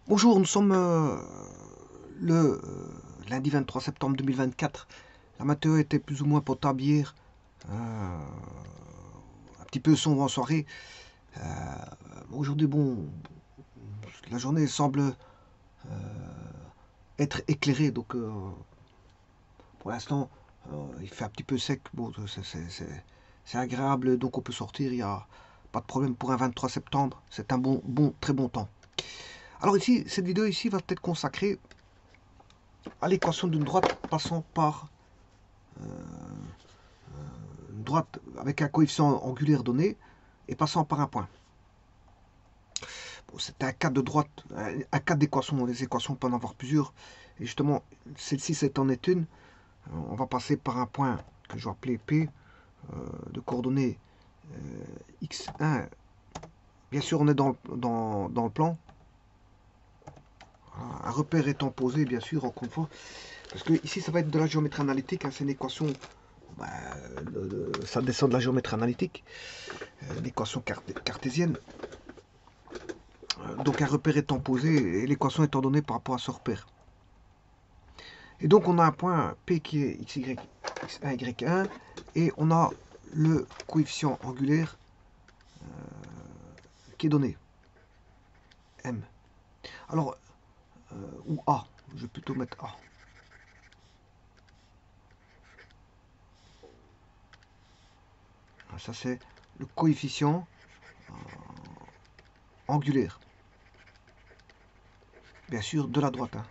Bonjour, nous sommes le lundi 23 septembre 2024. La météo était plus ou moins potable hier, un petit peu sombre en soirée. Aujourd'hui, bon, la journée semble être éclairée, donc pour l'instant, il fait un petit peu sec. Bon, c'est agréable, donc on peut sortir. Il n'y a pas de problème pour un 23 septembre. C'est un très bon temps. Alors ici, cette vidéo ici va être consacrée à l'équation d'une droite passant par une droite avec un coefficient angulaire donné et passant par un point. Bon, c'est un cas de droite, un cas d'équation. Les équations peuvent en avoir plusieurs. Et justement, celle-ci, c'est en est une. On va passer par un point que je vais appeler P, de coordonnées x1. Bien sûr, on est dans le plan. Un repère étant posé, bien sûr, encore une fois. Parce que ici, ça va être de la géométrie analytique. Hein, c'est une équation. Bah, ça descend de la géométrie analytique. L'équation cartésienne. Donc un repère étant posé et l'équation étant donnée par rapport à ce repère. Et donc on a un point P qui est xy, x1, y1, et on a le coefficient angulaire qui est donné, m. Alors, ou a, je vais plutôt mettre a. Ça c'est le coefficient angulaire. Bien sûr, de la droite. Hein.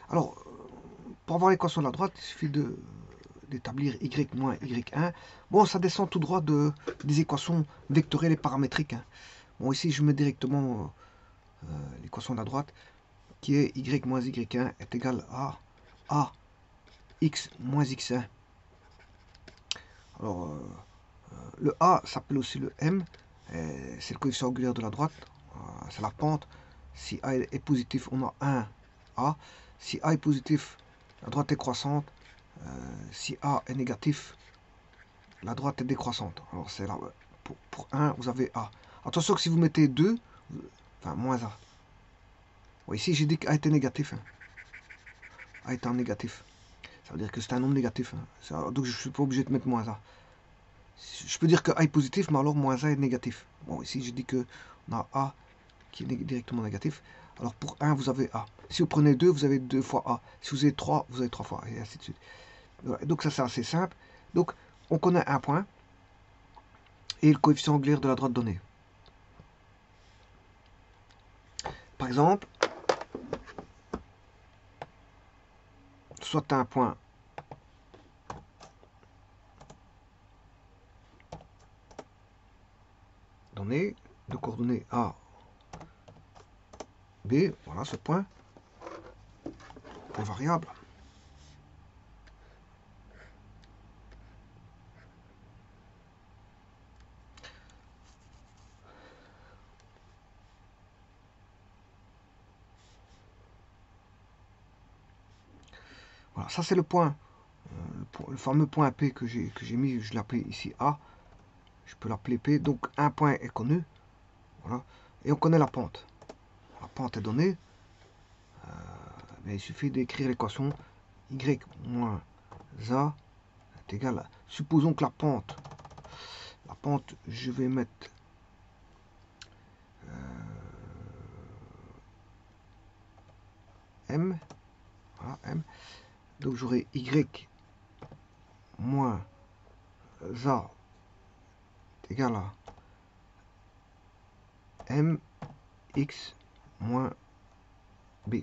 Alors, pour avoir l'équation de la droite, il suffit d'établir y moins y1. Bon, ça descend tout droit des équations vectorielles et paramétriques. Hein. Bon, ici, je mets directement l'équation de la droite, qui est y moins y1 est égal à x moins x1. Alors, le a s'appelle aussi le m, c'est le coefficient angulaire de la droite, c'est la pente. Si a est positif, on a 1 a. Si a est positif, la droite est croissante. Si a est négatif, la droite est décroissante. Alors, c'est là, pour 1, vous avez a. Attention que si vous mettez 2, enfin moins a. Bon, ici, j'ai dit qu'a était négatif. Hein. A est en négatif. Ça veut dire que c'est un nombre négatif. Hein. Donc je ne suis pas obligé de mettre moins A. Je peux dire que A est positif, mais alors moins A est négatif. Bon, ici je dis que on a A qui est directement négatif. Alors pour 1, vous avez A. Si vous prenez 2, vous avez 2 fois A. Si vous avez 3, vous avez 3 fois A, et ainsi de suite. Voilà. Donc ça c'est assez simple. Donc on connaît un point et le coefficient angulaire de la droite donnée. Par exemple, soit un point donné, de coordonnées A, B, voilà ce point variable. Voilà, ça c'est le point, le fameux point P que j'ai mis, je l'appelle ici A. Je peux l'appeler P. Donc un point est connu. Voilà. Et on connaît la pente. La pente est donnée. Mais il suffit d'écrire l'équation y moins a est égal à... Supposons que la pente, je vais mettre m. Voilà, m. Donc j'aurai y moins a est égal à m x moins b.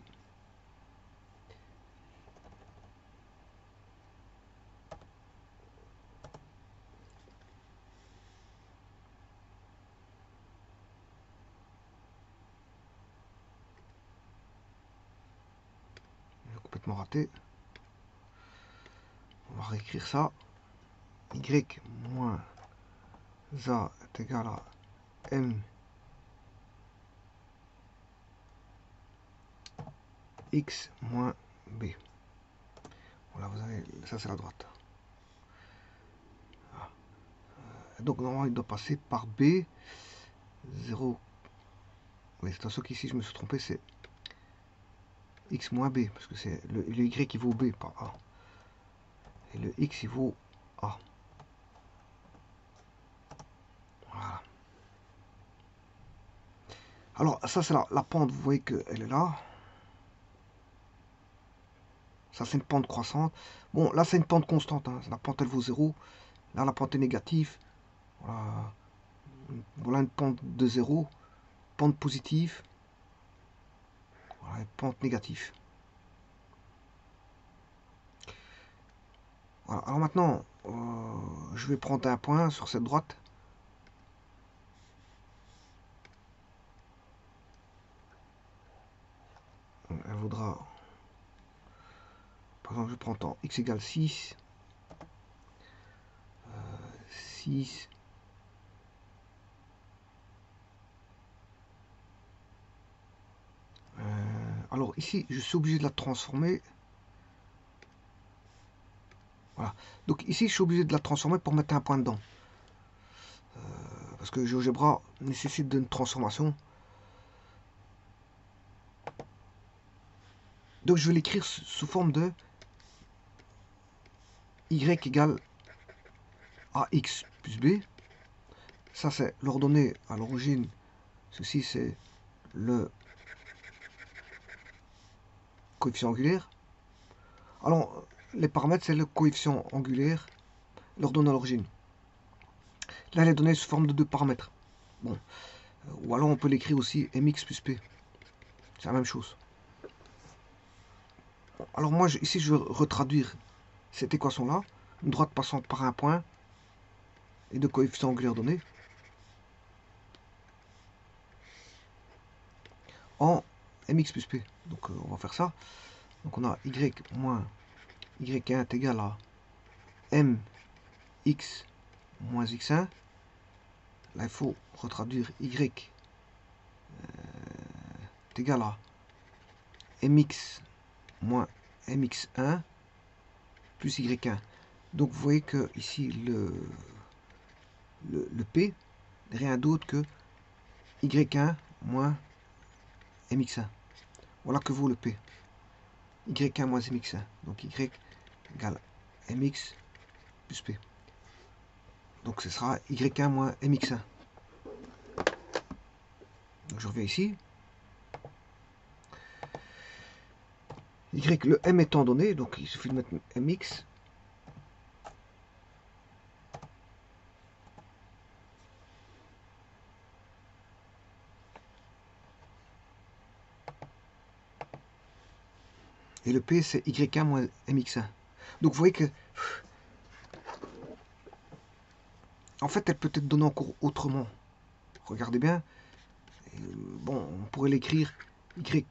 J'ai complètement raté. On va réécrire ça. Y moins a est égal à m x moins b. Voilà, vous avez, ça c'est la droite. Donc normalement il doit passer par B 0. Oui, c'est attention qu'ici je me suis trompé, c'est X moins B, parce que c'est le Y qui vaut B, pas A. Et le X il vaut A. Voilà. Alors ça c'est la pente, vous voyez qu'elle est là. Ça c'est une pente croissante. Bon là c'est une pente constante, hein. La pente elle vaut 0. Là la pente est négative. Voilà, voilà une pente de 0. Pente positive. Voilà, une pente négative. Voilà. Alors maintenant, je vais prendre un point sur cette droite. Elle vaudra, par exemple, je prends temps x égale 6, 6, alors ici, je suis obligé de la transformer. Voilà. Donc ici, je suis obligé de la transformer pour mettre un point dedans. Parce que GeoGebra nécessite une transformation. Donc je vais l'écrire sous forme de y égale ax plus b. Ça, c'est l'ordonnée à l'origine. Ceci, c'est le coefficient angulaire. Alors, les paramètres, c'est le coefficient angulaire, l'ordonnée à l'origine. Là, elle est donnée sous forme de deux paramètres. Bon. Ou alors, on peut l'écrire aussi mx plus p. C'est la même chose. Alors, moi, ici, je vais retraduire cette équation-là. Une droite passant par un point et deux coefficients angulaires donnés. En mx plus p. Donc, on va faire ça. Donc, on a y moins y1 est égal à mx moins x1. Là, il faut retraduire y est égal à mx moins mx1 plus y1. Donc, vous voyez que ici, le p n'est rien d'autre que y1 moins mx1. Voilà que vaut le p. y1 moins mx1. Donc, y égale mx plus p. Donc, ce sera y1 moins mx1. Donc, je reviens ici. Le m étant donné, donc il suffit de mettre mx. Et le p, c'est y1 moins mx1. Donc, vous voyez que, en fait, elle peut être donnée encore autrement. Regardez bien. Bon, on pourrait l'écrire y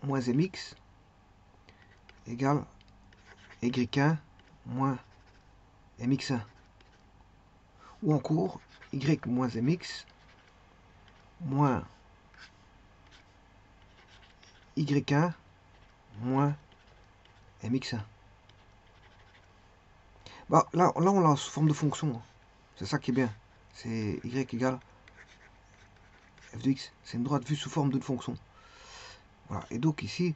moins mx égale y1 moins mx1. Ou encore y moins mx moins y1 moins mx1. Bah, là, on l'a sous forme de fonction. C'est ça qui est bien. C'est y égale f de x. C'est une droite vue sous forme d'une fonction. Voilà. Et donc ici,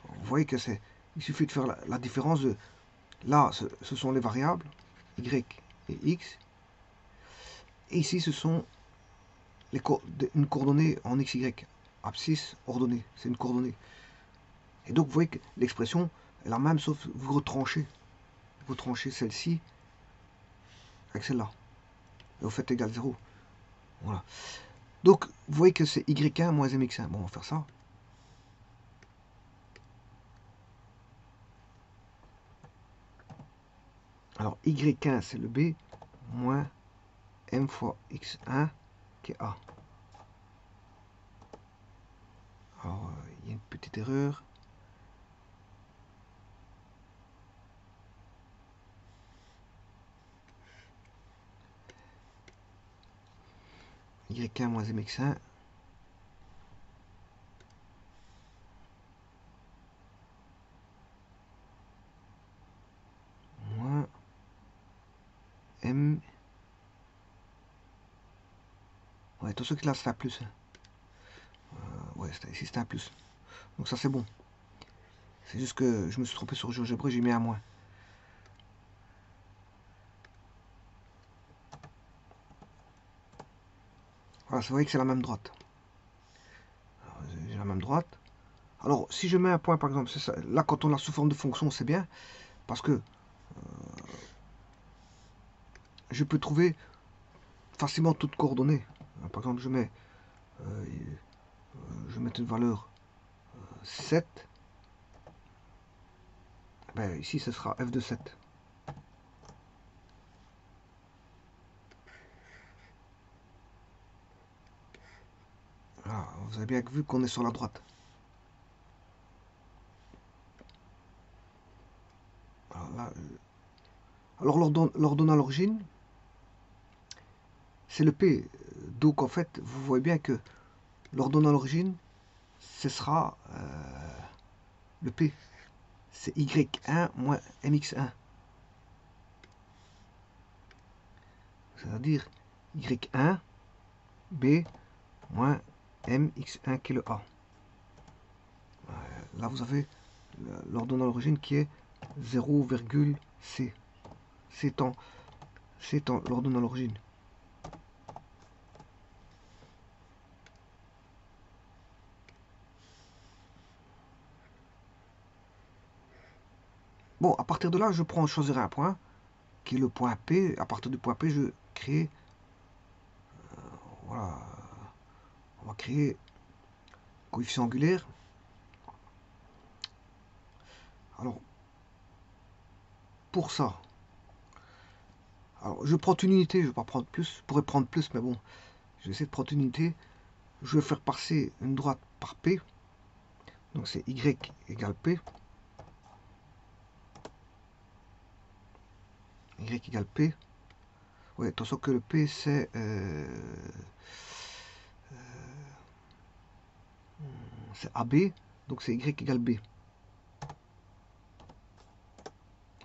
vous voyez que c'est... Il suffit de faire la différence de... Là, ce sont les variables y et x. Et ici, ce sont une coordonnée en xy. Abscisse ordonnée. C'est une coordonnée. Et donc, vous voyez que l'expression est la même, sauf vous retranchez. Vous tranchez celle-ci avec celle-là. Et vous faites égal 0. Voilà. Donc, vous voyez que c'est y1 moins mx1. Bon, on va faire ça. Alors, y1, c'est le b, moins m fois x1, qui est a. Alors, il y a une petite erreur. y1 moins mx1. Moins m Ouais, tout ce qui là, c'est un plus. Ouais, ici, c'est un plus. Donc ça, c'est bon. C'est juste que je me suis trompé sur GeoGebra, j'ai mis un moins. Voilà, vous voyez que c'est la même droite. J'ai la même droite. Alors, si je mets un point, par exemple, c'est ça. Là, quand on l'a sous forme de fonction, c'est bien. Parce que je peux trouver facilement toutes coordonnées. Par exemple, je vais mettre une valeur 7. Ben, ici, ce sera f de 7. Voilà, vous avez bien vu qu'on est sur la droite. Alors l'ordonnée à l'origine, c'est le P. Donc en fait, vous voyez bien que l'ordonnée à l'origine, ce sera le P. C'est Y1 moins MX1. C'est-à-dire Y1 B moins MX1 qui est le A. Là, vous avez l'ordonnée à l'origine qui est 0,C. C'est en l'ordonnée à l'origine. Bon, à partir de là, je choisirai un point, qui est le point P. À partir du point P, je crée, voilà, on va créer coefficient angulaire. Alors, pour ça, alors je prends une unité, je ne vais pas prendre plus, je pourrais prendre plus, mais bon, je vais essayer de prendre une unité. Je vais faire passer une droite par P, donc c'est Y égale P. Y égale P. Ouais, attention que le P c'est AB, donc c'est Y égale B.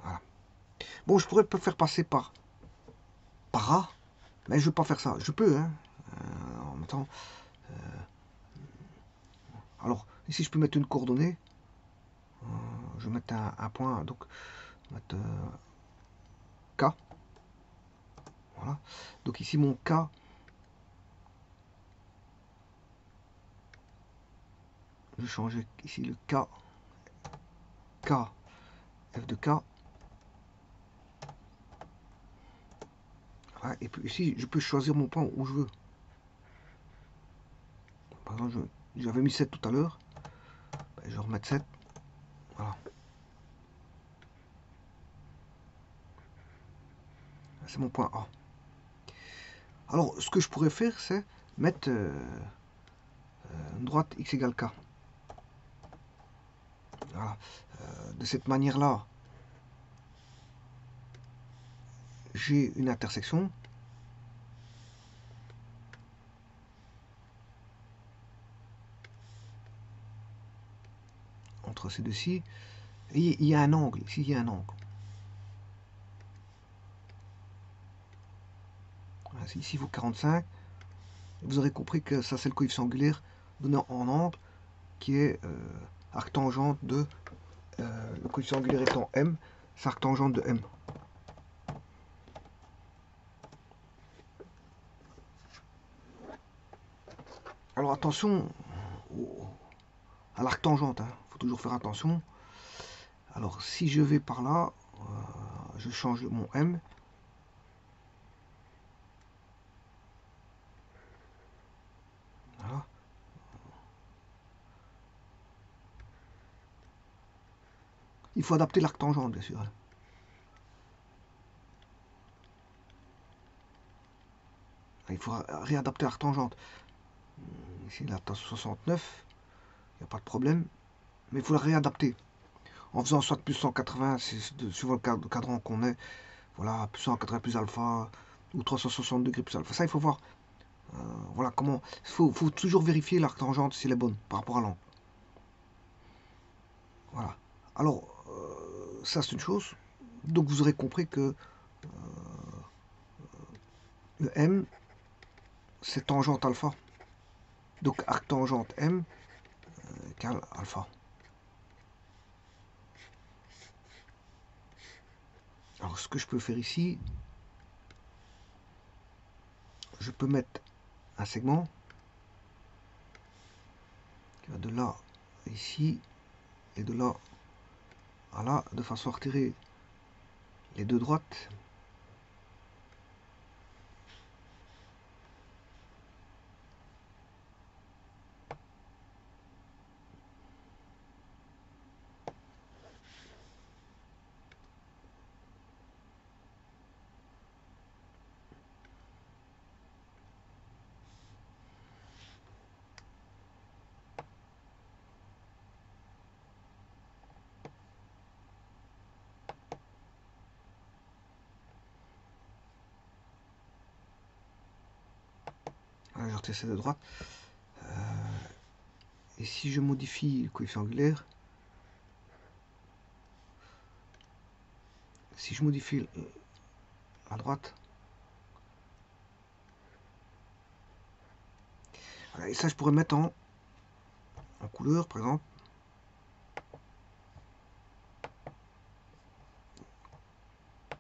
Voilà. Bon, je pourrais faire passer par A, mais je ne vais pas faire ça. Je peux, hein. En même temps. Alors, ici, je peux mettre une coordonnée. Je vais mettre un point, donc, je vais mettre K. Voilà. Donc ici, mon K, je vais changer ici le K, F de K. Voilà. Et puis ici, je peux choisir mon point où je veux. Par exemple, j'avais mis 7 tout à l'heure. Ben, je vais remettre 7. Voilà. C'est mon point A. Alors, ce que je pourrais faire, c'est mettre une droite x égale k. Voilà. De cette manière-là, j'ai une intersection. Entre ces deux-ci. Et il y a un angle. Ici, il y a un angle. Voilà, ici, il vaut 45. Vous aurez compris que ça, c'est le coefficient angulaire donné en angle, qui est arctangente de... le coefficient angulaire étant m, c'est arctangente de m. Alors attention à l'arctangente, hein. Faut toujours faire attention. Alors si je vais par là, je change mon m. Voilà. Il faut adapter l'arctangente, bien sûr. Il faut réadapter l'arctangente. Ici, la tasse 69, il n'y a pas de problème. Mais il faut la réadapter. En faisant soit plus 180, suivant le cadran qu'on est. Voilà, plus 180 plus alpha, ou 360 degrés plus alpha. Ça, il faut voir. Voilà comment. Il faut toujours vérifier l'arctangente si elle est bonne par rapport à l'angle. Voilà. Alors, ça c'est une chose. Donc vous aurez compris que le M, c'est tangente alpha. Donc arctangente M égale alpha. Alors ce que je peux faire ici, je peux mettre un segment qui va de là à ici et de là à là, de façon à retirer les deux droites. Voilà, je retire ces deux droites. Et si je modifie le coefficient angulaire, si je modifie à droite, voilà, et ça je pourrais mettre en couleur par exemple.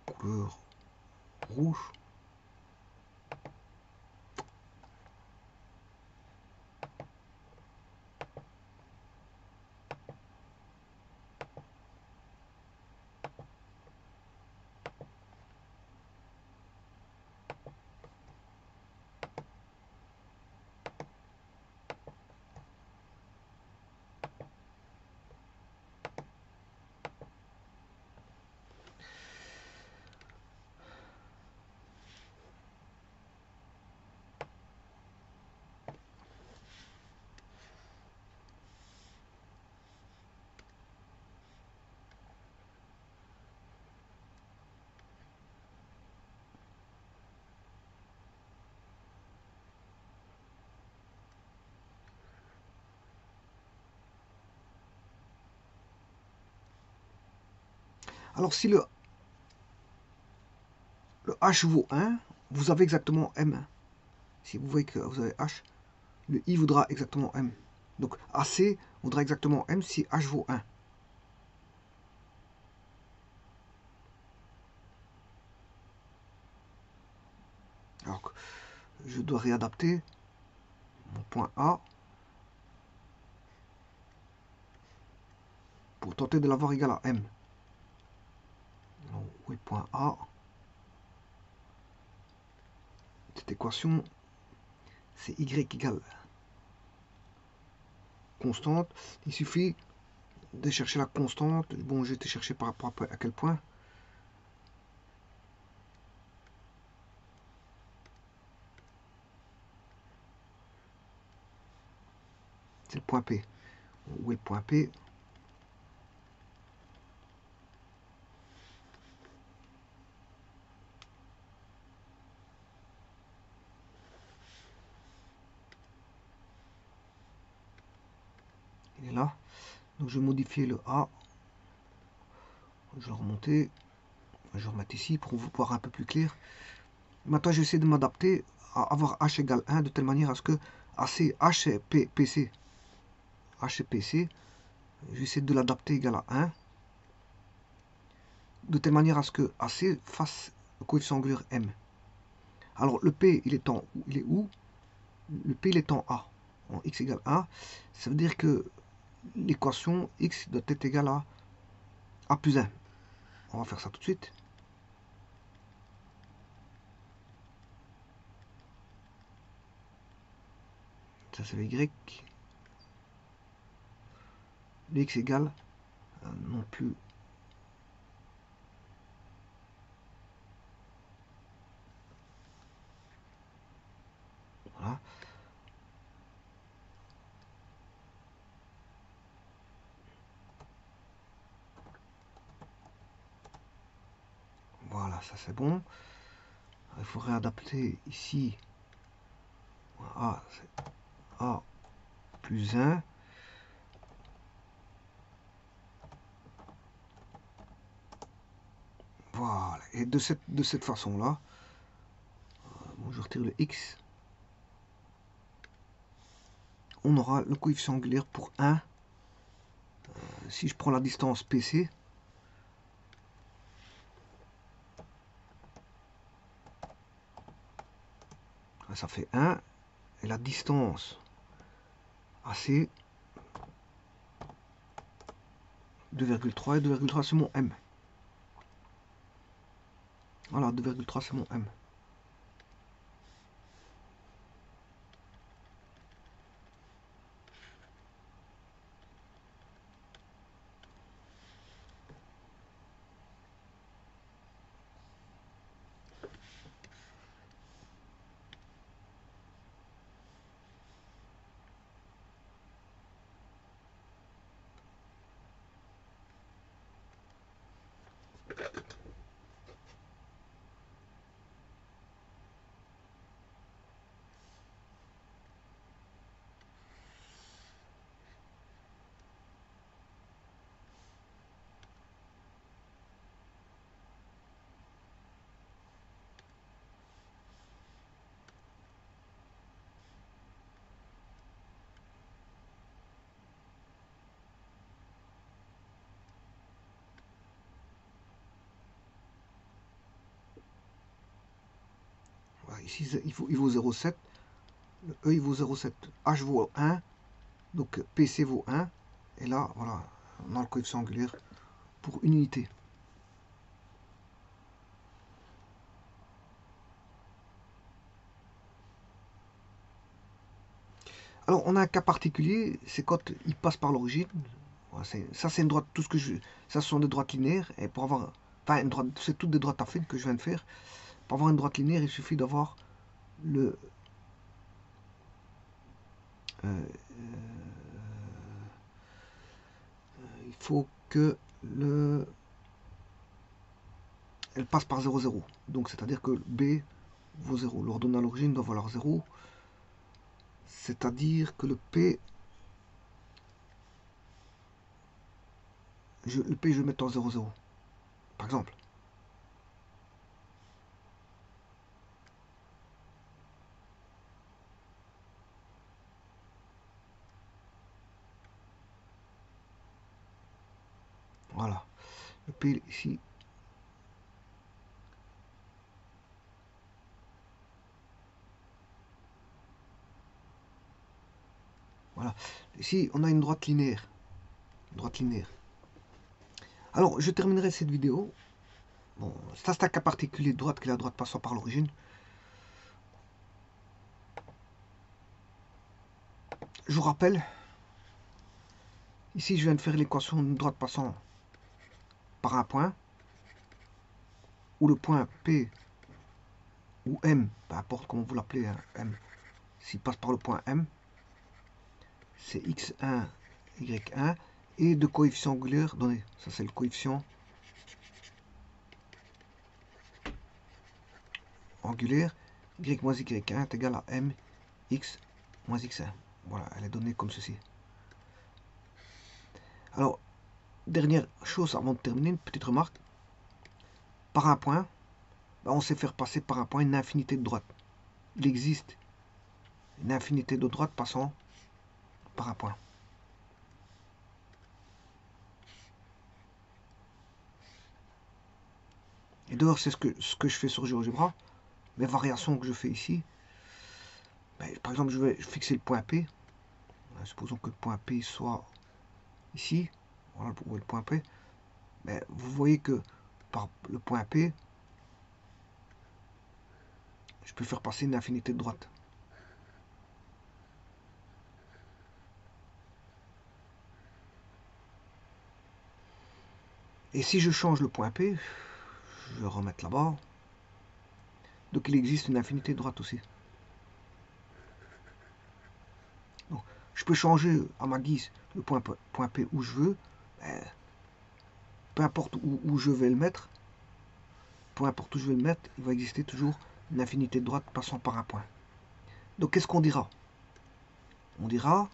Couleur rouge. Alors si le H vaut 1, vous avez exactement M. Si vous voyez que vous avez H, le I voudra exactement M. Donc AC voudra exactement M si H vaut 1. Alors je dois réadapter mon point A pour tenter de l'avoir égal à M. Donc, où est point A? Cette équation, c'est Y égale constante. Il suffit de chercher la constante. Bon, j'ai été chercher par rapport à quel point. C'est le point P. Où est le point P? Il est là. Donc je vais modifier le A. Je vais remonter. Je vais remettre ici pour vous voir un peu plus clair. Maintenant, j'essaie de m'adapter à avoir H égale 1 de telle manière à ce que AC, H et PC. H et PC. J'essaie de l'adapter égal à 1. De telle manière à ce que AC fasse le coefficient angulaire M. Alors le P, il est où? Le P, il est en A. En X égale A. Ça veut dire que l'équation X doit être égale à A plus 1. On va faire ça tout de suite. Ça c'est le Y. Le X égale non plus. Voilà. Voilà, ça c'est bon. Il faut réadapter ici. A, c'est A plus 1. Voilà. Et de cette façon-là, bon, je retire le X. on aura le coefficient angulaire pour 1. Si je prends la distance PC, ça fait 1, et la distance AC, 2,3, et 2,3 c'est mon M. Voilà, 2,3 c'est mon M. Voilà, ici il vaut 0,7, le E il vaut 0,7, H vaut 1, donc PC vaut 1, et là, voilà, on a le coefficient angulaire pour une unité. Alors, on a un cas particulier, c'est quand il passe par l'origine. Voilà, ça, c'est une droite, tout ce que je... Ça, ce sont des droites linéaires, et pour avoir... Enfin, une droite, c'est toutes des droites affines que je viens de faire. Pour avoir une droite linéaire, il suffit d'avoir le... il faut que le... Elle passe par 0, 0. Donc, c'est-à-dire que B vaut 0. L'ordonnée à l'origine doit valoir 0. C'est-à-dire que le P... le P, je vais le mettre en 0, 0. Par exemple. Voilà. Le P ici. Voilà. Ici, on a une droite linéaire. Droite linéaire. Alors, je terminerai cette vidéo. Bon, ça c'est un cas particulier de droite, qui est la droite passant par l'origine. Je vous rappelle, ici je viens de faire l'équation d'une droite passant par un point, où le point P ou M, peu importe comment vous l'appelez, hein, M, s'il passe par le point M, c'est x1, y1, et de coefficient angulaire donné. Ça c'est le coefficient angulaire, y moins y1 est égal à m, x moins x1. Voilà, elle est donnée comme ceci. Alors, dernière chose avant de terminer, une petite remarque. Par un point, on sait faire passer par un point une infinité de droites. Il existe une infinité de droites passant par un point. Et d'ailleurs, c'est ce que je fais sur GeoGebra. Mes variations que je fais ici. Par exemple, je vais fixer le point P. Supposons que le point P soit ici. Voilà le point P. Mais vous voyez que par le point P, je peux faire passer une infinité de droites. Et si je change le point P, je vais remettre là-bas. Donc il existe une infinité de droites aussi. Donc, je peux changer à ma guise le point P où je veux. Peu importe où je vais le mettre, peu importe où je vais le mettre, il va exister toujours une infinité de droites passant par un point. Donc qu'est-ce qu'on dira? On dira,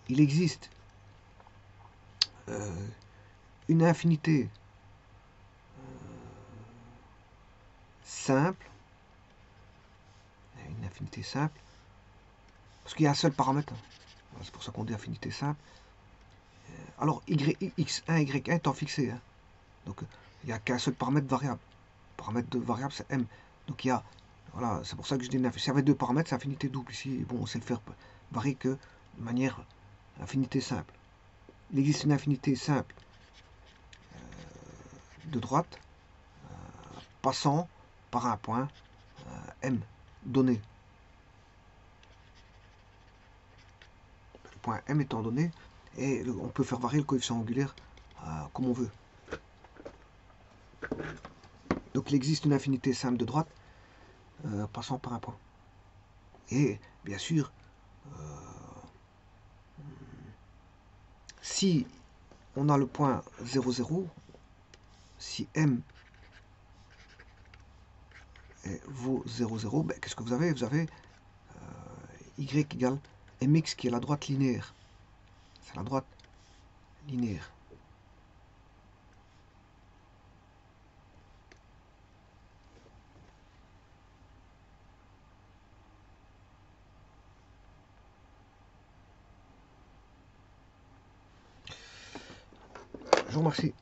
il existe une infinité simple, affinité simple. Parce qu'il y a un seul paramètre. C'est pour ça qu'on dit affinité simple. Alors, x1, y1 étant fixé. Hein. Donc, il n'y a qu'un seul paramètre variable. Le paramètre de variable, c'est m. Donc, il y a... Voilà, c'est pour ça que je dis... S'il y avait deux paramètres, c'est infinité double. Ici, bon, on sait le faire varier que de manière infinité simple. Il existe une infinité simple de droite passant par un point m donné. Le point m étant donné, et on peut faire varier le coefficient angulaire comme on veut. Donc il existe une infinité simple de droite passant par un point. Et bien sûr, si on a le point 0, 0, si m vaut 0, 0, ben, qu'est-ce que vous avez? Vous avez y égale mx qui est la droite linéaire. C'est la droite linéaire. Je vous remercie.